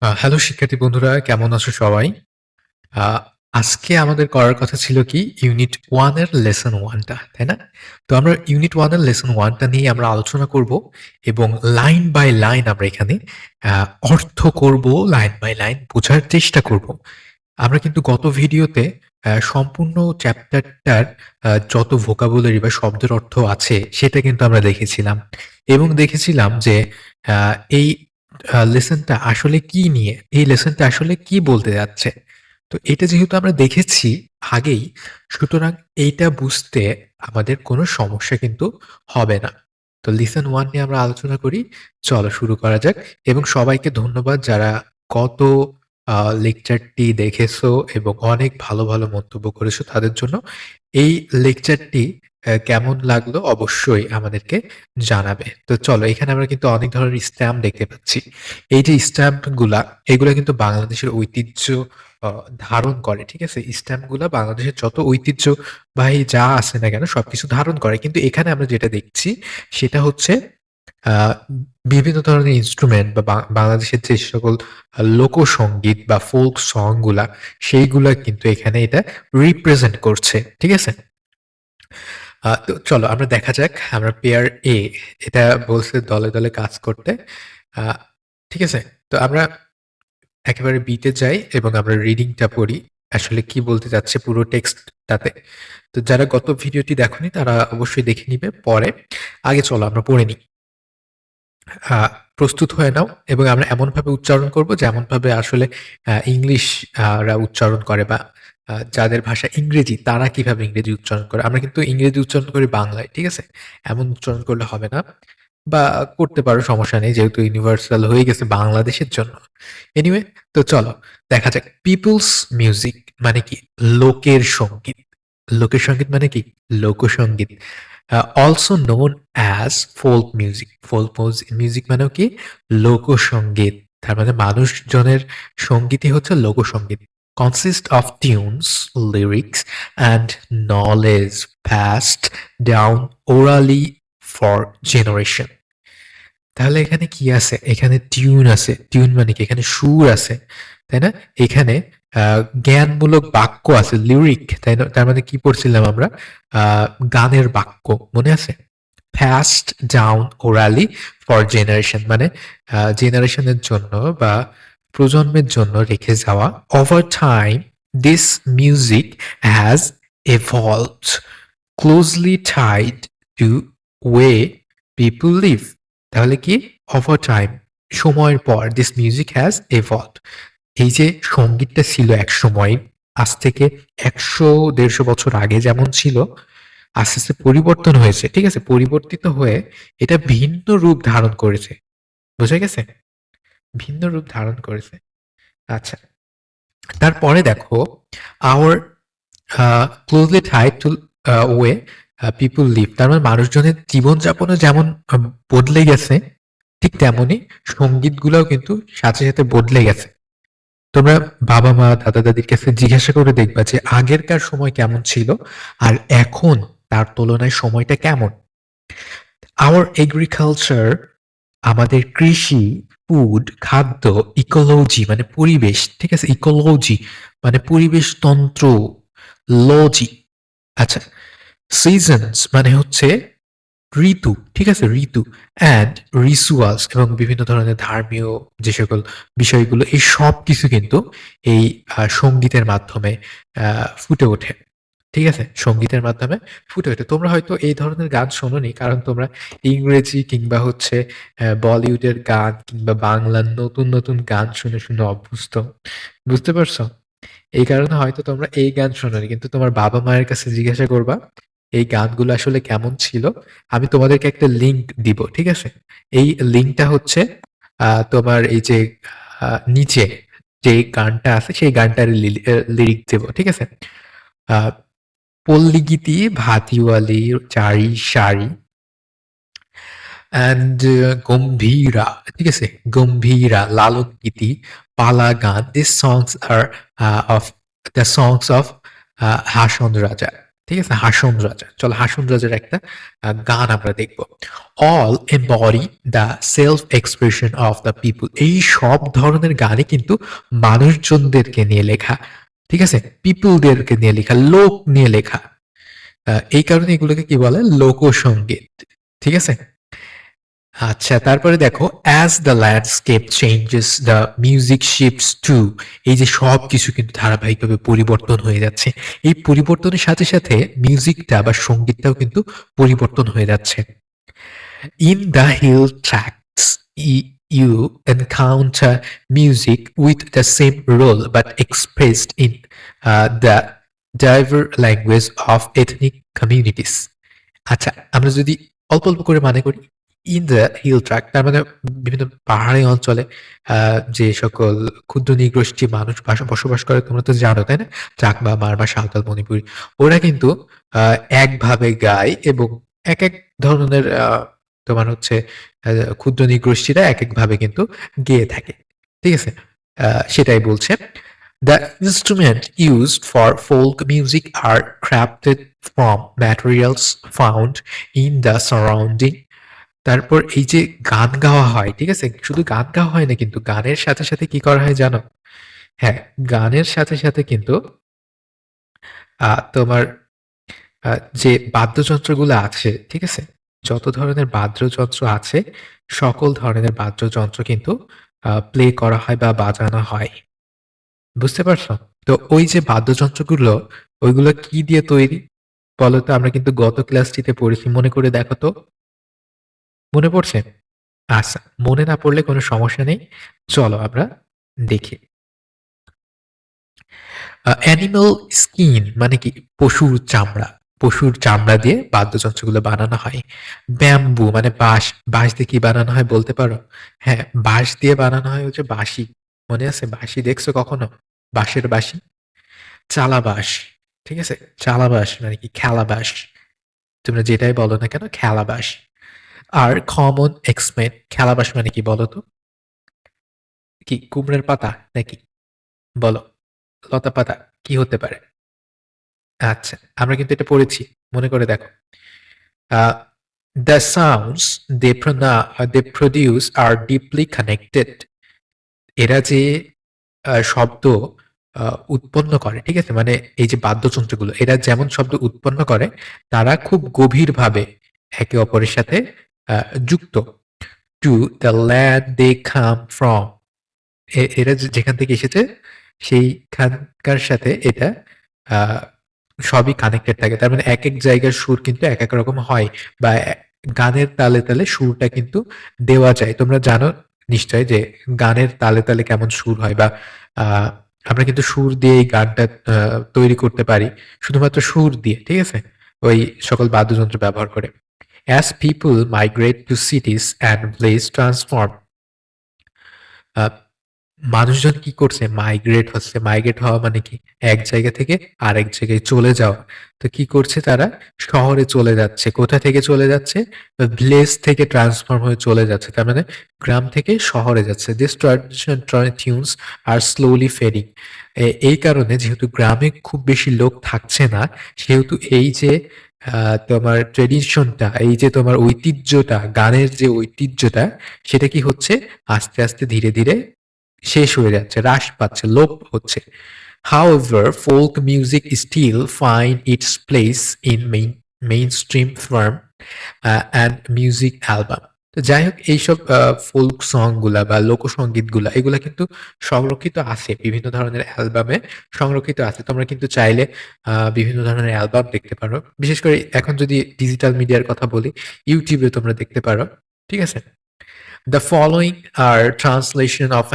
Hello শিক্ষার্থী বন্ধুরা, কেমন আছো সবাই? আ আজকে আমাদের করার কথা ছিল কি ইউনিট 1 এর লেসন 1 টা, তাই না? তো আমরা ইউনিট 1 এর লেসন 1 টা নিয়ে আমরা আলোচনা করব এবং লাইন বাই লাইন আমরা এখানে আ অর্থ করব, লাইন বাই লাইন বোঝার চেষ্টা করব। আমরা কিন্তু গত ভিডিওতে সম্পূর্ণ চ্যাপ্টারটার যত ভোকাবুলারি বা শব্দের অর্থ আছে সেটা কিন্তু আমরা দেখেছিলাম এবং দেখেছিলাম যে আ এই লেসনটা আসলে কি নিয়ে, এই লেসনটা আসলে কি বলতে যাচ্ছে। তো এটা যেহেতু আমরা দেখেছি আগেই, সুতরাং এইটা বুঝতে আমাদের কোনো সমস্যা কিন্তু হবে না। তো লিসন 1 নিয়ে আমরা আলোচনা করি। চলো শুরু করা যাক এবং সবাইকে ধন্যবাদ যারা গত আ লেকচারটি দেখেছো এবং অনেক ভালো, ভালো মন্তব্য করেছো তাদের জন্য। এই লেকচারটি কেমন লাগলো অবশ্যই আমাদেরকে জানাবে। তো চলো এখানে আমরা কিন্তু অনেক ধরনের স্ট্যাম্প দেখতে পাচ্ছি। এই যে স্ট্যাম্পগুলা এগুলা কিন্তু বাংলাদেশের ঐতিহ্য আ ধারণ করে। ঠিক আছে? স্ট্যাম্পগুলা বাংলাদেশের যত ঐতিহ্যবাহী যা আছে না কেন সবকিছু ধারণ করে। কিন্তু এখানে আমরা যেটা দেখছি সেটা হচ্ছে আ বিভিন্ন ধরনের ইন্সট্রুমেন্ট বা বাংলাদেশের যে সকল লোকসঙ্গীত বা ফোক সং গুলা সেইগুলা কিন্তু এখানে এটা রিপ্রেজেন্ট করছে। ঠিক আছে? তো চলো আমরা দেখা যাক আমরা পেয়ার A এটা বলছে দলে, দলে কাজ করতে। আ ঠিক আছে? তো আমরা একেবারে B তে যাই এবং আমরা রিডিংটা পড়ি। আসলে কি বলতে চাচ্ছে পুরো টেক্সটটাতে। তো যারা গত ভিডিওটি দেখোনি তারা অবশ্যই দেখে নিবে পরে। আগে চলো আমরা পড়ে নিই। আ প্রস্তুত হয়ে নাও এবং আমরা এমনভাবে উচ্চারণ করব যেমনভাবে আসলে ইংলিশ রা উচ্চারণ করে বা যাদের ভাষা ইংরেজি তারা কিভাবে ইংরেজি উচ্চারণ করে। আমরা কিন্তু ইংরেজি উচ্চারণ করি বাংলায়। ঠিক আছে? এমন উচ্চারণ করলে হবে না। বা করতে পারো সমস্যা নেই যেহেতু ইউনিভার্সাল হয়ে গেছে বাংলাদেশের জন্য। এনিওয়ে তো চলো দেখা যাক পিপলস মিউজিক মানে কি? লোকের সংগীত। লোকের সংগীত মানে কি? লোকসংগীত। Also known as folk music. Folk music মানেও কি? লোকসংগীত। তার মানে মানুষজনের সঙ্গীতই হচ্ছে লোকসংগীত। Consist of tunes, lyrics and knowledge passed down orally for generation. তাহলে এখানে কি আছে? এখানে টিউন আছে। টিউন মানে কি? এখানে সুর আছে। তাই না? এখানে আ জ্ঞানমূলক বাক্য আছে, লিরিক, তাই না? তার মানে কি পড়ছিলাম আমরা? আ গানের বাক্য। মনে আছে? passed down orally for generation মানে জেনারেশনের জন্য বা প্রজন্মের জন্য রেখে যাওয়া। Over time, this music has evolved, closely tied to way people live. তাহলে কি? Over time, সময়ের পর this music has evolved. এই যে সঙ্গীতটা ছিল একসময়, আজ থেকে ১০০-১৫০ বছর আগে যেমন ছিল, আস্তে, আস্তে পরিবর্তন হয়েছে। ঠিক আছে? পরিবর্তিত হয়ে এটা ভিন্ন রূপ ধারণ করেছে। বোঝা গেছে? ভিন্ন রূপ ধারণ করেছে। আচ্ছা। তারপরে দেখো our closely tied to way people live তার মানে মানুষজনের জীবনযাপনও যেমন বদলে গেছে, ঠিক তেমনি সংগীতগুলাও কিন্তু সাথে, সাথে বদলে গেছে। তোমরা বাবা-মা, দাদা-দাদির কাছে জিজ্ঞাসা করে দেখবা যে আগেরকার সময় কেমন ছিল আর এখন তার তুলনায় সময়টা কেমন? Our agriculture আমাদের কৃষি, ফুড, খাদ্য, ইকোলজি মানে পরিবেশ, ঠিক আছে? ইকোলজি মানে পরিবেশতন্ত্র, লজি আচ্ছা, সিজনস মানে হচ্ছে ঋতু, ঠিক আছে? ঋতু অ্যান্ড রিচুয়ালস এবং বিভিন্ন ধরনের ধর্মীয় যে সকল বিষয়গুলো এই সবকিছু কিন্তু এই সংগীতের মাধ্যমে ফুটে ওঠে। ঠিক আছে? সংগীতের মাধ্যমে ফুটে ওঠে। তোমরা হয়তো এই ধরনের গান শোনোনি কারণ তোমরা ইংরেজি কিংবা হচ্ছে বলিউডের গান কিংবা বাংলার নতুন, নতুন গান শুনে, শুনে অভ্যস্ত। বুঝতে পারছো? এই কারণে হয়তো তোমরা এই গান শোনোনি। কিন্তু তোমার বাবা-মায়ের কাছে জিজ্ঞাসা করবা, এই গানগুলো আসলে কেমন ছিল? আমি তোমাদেরকে একটা লিংক দিব। ঠিক আছে? এই লিংকটা হচ্ছে তোমার এই যে আ নিচে যে গানটা আছে সেই গানটার লিরিক দেব। ঠিক আছে? আ পল্লীগীতি, ভাটিওয়ালি, চারি সারি অ্যান্ড গম্ভীরা, ঠিক আছে? গম্ভীরা, লালন গীতি, পালা গান। These songs are of the songs of Hason Raja. ঠিক আছে? হাসন রাজা। চলো হাসন রাজার একটা গান আমরা দেখব। All embody the self expression of the people. এই সব ধরনের গানই কিন্তু মানুষজনদেরকে নিয়ে লেখা। ঠিক আছে? পিপলদেরকে নিয়ে লেখা, লোক নিয়ে লেখা। এই কারণে এগুলোকে কি বলে? লোকসঙ্গীত। ঠিক আছে? আচ্ছা, তারপরে দেখো as the landscape changes the music shifts too. এই যে সবকিছু কিন্তু ধারাবাহিকভাবে পরিবর্তন হয়ে যাচ্ছে। এই পরিবর্তনের সাথে সাথে মিউজিকটা বা সঙ্গীতটাও কিন্তু পরিবর্তন হয়ে যাচ্ছে। In the hill tracks, you encounter music with the same role but expressed in the diverse language of ethnic communities. আচ্ছা, আমরা যদি অল্প অল্প করে মানে করি, ইন দ্য হিল ট্রাক তার মানে বিভিন্ন পাহাড়ি অঞ্চলে যে সকল ক্ষুদ্র নৃগোষ্ঠী মানুষ বসবাস করে তোমরা তো জানো, তাই না? চাকমা, মারমা, সাঁওতাল, মণিপুরী। ওরা কিন্তু একভাবে গায় এবং একেক ধরনের তোমার হচ্ছে আ ক্ষুদ্র নৃগোষ্ঠীরা একেকভাবে কিন্তু গেয়ে থাকে। ঠিক আছে? সেটাই বলছে। The instruments used for folk music are crafted from materials found in the surrounding. তারপর এই যে গান গাওয়া হয়, ঠিক আছে? শুধু গান গাওয়া হয় না কিন্তু গানের সাথে, সাথে কি করা হয় জানো? হ্যাঁ, গানের সাথে, সাথে কিন্তু তোমার আ যে বাদ্যযন্ত্রগুলো আছে, ঠিক আছে? যত ধরনের বাদ্যযন্ত্র আছে, সকল ধরনের বাদ্যযন্ত্র কিন্তু প্লে করা হয় বা বাজানো হয়। বুঝতে পারছো? তো ওই যে বাদ্যযন্ত্রগুলো, ওইগুলো কি দিয়ে তৈরি? বলো তো? আমরা কিন্তু গত ক্লাসটিতে পড়েছি। মনে করে দেখো তো। মনে পড়ছে? আচ্ছা, মনে না পড়লে কোনো সমস্যা নেই। চলো আমরা দেখি। অ্যানিমাল স্কিন মানে কি? পশুর চামড়া। পশুর চামড়া দিয়ে বাদ্যযন্ত্রগুলো বানানো হয়। ব্যাম্বু মানে বাঁশ। বাঁশ দিয়ে কি বানানো হয় বলতে পারো? হ্যাঁ, বাঁশ দিয়ে বানানো হয় হচ্ছে বাঁশি। মনে আছে? বাঁশি দেখছো কখনো? বাঁশের বাঁশি? চালাবাঁশ। ঠিক আছে? চালাবাঁশ মানে কি? খেলাবাঁশ। তোমরা যেটাই বলো না কেন খেলাবাঁশ। আর কমন এক্সমেট খেলাবাঁশ মানে কি বলো তো? কি কুমড়ার পাতা নাকি? বলো। লতা পাতা কি হতে পারে? আচ্ছা, আমরা কিন্তু এটা পড়েছি। মনে করে দেখো। আ The sounds they produce are deeply connected. এরা যে শব্দ আ উৎপন্ন করে, ঠিক আছে? মানে এই যে বাদ্যযন্ত্রগুলো, এরা যেমন শব্দ উৎপন্ন করে, তারা খুব গভীরভাবে একে অপরের সাথে আ যুক্ত। To the land they come from. এরা যেখান থেকে এসেছে সেইখানকার সাথে এটা আ সবই কানেক্টেড থাকে। তার মানে একেক জায়গার সুর কিন্তু একেক রকম হয় বা গানের তালে, তালে সুরটা কিন্তু দেওয়া যায়। তোমরা জানো নিশ্চয়ই যে গানের তালে, তালে কেমন সুর হয় বা আ আমরা কিন্তু সুর দিয়ে এই গানটা তৈরি করতে পারি। শুধুমাত্র সুর দিয়ে, ঠিক আছে? ওই সকল বাদ্যযন্ত্র ব্যবহার করে। As people migrate to cities and place transform. আ মানুষজন কি করছে? মাইগ্রেট হচ্ছে। মাইগ্রেট হওয়া মানে কি? এক জায়গা থেকে আরেক জায়গায় চলে যাওয়া। তো কি করছে তারা? শহরে চলে যাচ্ছে। কোথা থেকে চলে যাচ্ছে? ভিলেজ থেকে ট্রান্সফর্ম হয়ে চলে যাচ্ছে। তার মানে গ্রাম থেকে শহরে যাচ্ছে। These traditional tunes are slowly fading. এই কারণে যেহেতু গ্রামে খুব বেশি লোক থাকছে না, সেহেতু এই যে তোমার ট্র্যাডিশনটা, এই যে তোমার ঐতিহ্যটা, গানের যে ঐতিহ্যটা, সেটা কি হচ্ছে? আস্তে, আস্তে ধীরে, ধীরে শেষ হয়ে যাচ্ছে, হ্রাস পাচ্ছে, লোপ হচ্ছে। However, folk music still find its place in mainstream film and music album. তো যাই হোক এইসব ফোক সং গুলা বা লোকসঙ্গীতগুলা এগুলা কিন্তু সংরক্ষিত আছে বিভিন্ন ধরনের অ্যালবামে সংরক্ষিত আছে। তোমরা কিন্তু চাইলে বিভিন্ন ধরনের অ্যালবাম দেখতে পারো। বিশেষ করে এখন যদি ডিজিটাল মিডিয়ার কথা বলি, YouTube এ তোমরা দেখতে পারো। ঠিক আছে? The following are translation of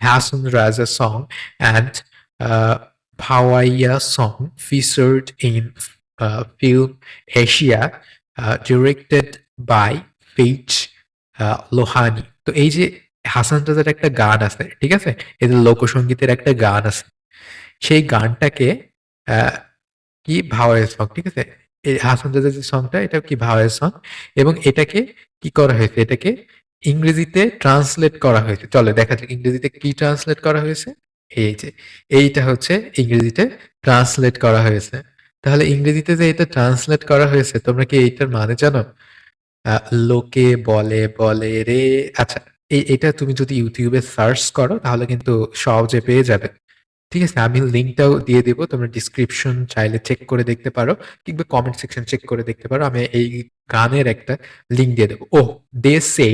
Hasan Raza song and Bhawaiya song featured in film Asia, directed by Paige Lohani. তো এই যে হাসান রাজার একটা গান আছে, ঠিক আছে? এদের লোকসঙ্গীতের একটা গান আছে। সেই গানটাকে আহ, কি ভাওয়াইয়া সং, ঠিক আছে? এই হাসান রাজার যে সংটা এটা কি ভাওয়াইয়া সং এবং এটাকে কি করা হয়েছে? এটাকে ইংরেজিতে ট্রান্সলেট করা হয়েছে। চলো দেখা যাক ইংরেজিতে কি ট্রান্সলেট করা হয়েছে। এই যে এইটা হচ্ছে ইংরেজিতে ট্রান্সলেট করা হয়েছে। তাহলে ইংরেজিতে যে এটা ট্রান্সলেট করা হয়েছে তোমরা কি এইটার মানে জানো? আ লোকে বলে, বলে রে আচ্ছা এটা তুমি যদি YouTube এ সার্চ করো তাহলে কিন্তু সহজে পেয়ে যাবে। ঠিক আছে? আমি লিঙ্কটাও দিয়ে দিব। তোমরা ডেসক্রিপশন চাইলে চেক করে দেখতে পারো কিংবা কমেন্ট সেকশন চেক করে দেখতে পারো। আমি এই গানের একটা লিঙ্ক দিয়ে দেব। ওহ! They say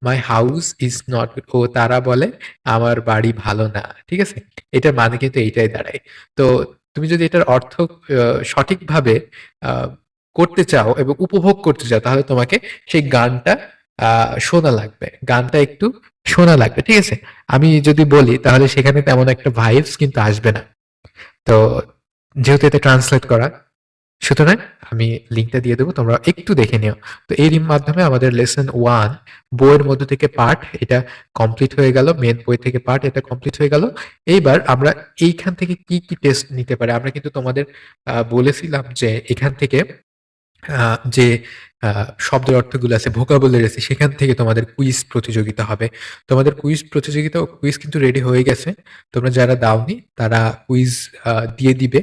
my house is not good. ও তারা বলে আমার বাড়ি ভালো না। ঠিক আছে? এটার মানে কিন্তু এইটাই দাঁড়ায়। তো তুমি যদি এটার অর্থ সঠিকভাবে আ করতে চাও এবং উপভোগ করতে চাও তাহলে তোমাকে সেই গানটা আ শোনা লাগবে। গানটা একটু শোনা লাগবে। ঠিক আছে? আমি যদি বলি তাহলে সেখানে তেমন একটা ভাইবস কিন্তু আসবে না। তো যেহেতু এটা ট্রান্সলেট করা, সুতরাং আমি লিঙ্কটা দিয়ে দেবো। তোমরা একটু দেখে নিও। তো এরই মাধ্যমে আমাদের লেসন 1 বইয়ের মধ্য থেকে পার্ট এটা কমপ্লিট হয়ে গেল। মেইন বই থেকে পার্ট এটা কমপ্লিট হয়ে গেল। এইবার আমরা এইখান থেকে কি টেস্ট নিতে পারি? আমরা কিন্তু তোমাদের বলেছিলাম যে এখান থেকে আ যে আ শব্দের অর্থগুলো আছে, ভোকাবুলারি আছে সেখান থেকে তোমাদের কুইজ প্রতিযোগিতা হবে। তোমাদের কুইজ প্রতিযোগিতা ও কুইজ কিন্তু রেডি হয়ে গেছে। তোমরা যারা দাওনি তারা কুইজ দিয়ে দিবে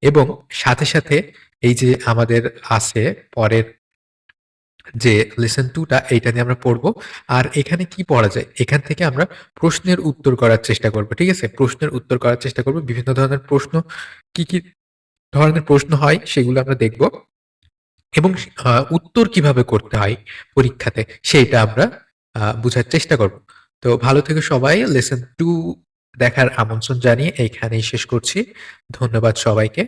এবং সাথে এই যে আমাদের আছে পরের যে লেসন 2 টা এইটা নিয়ে আমরা পড়বো। আর এখানে কি পড়া যায়? এখান থেকে আমরা প্রশ্নের উত্তর করার চেষ্টা করব। ঠিক আছে? প্রশ্নের উত্তর করার চেষ্টা করব। বিভিন্ন ধরনের প্রশ্ন কি ধরনের প্রশ্ন হয় সেগুলো আমরা দেখব। এবং উত্তর কিভাবে করতে হয় পরীক্ষাতে সেইটা আমরা বুঝার চেষ্টা করব। তো ভালো থেকো সবাই। লেসন 2 দেখার আমন্ত্রণ জানিয়ে এইখানেই শেষ করছি। ধন্যবাদ সবাইকে।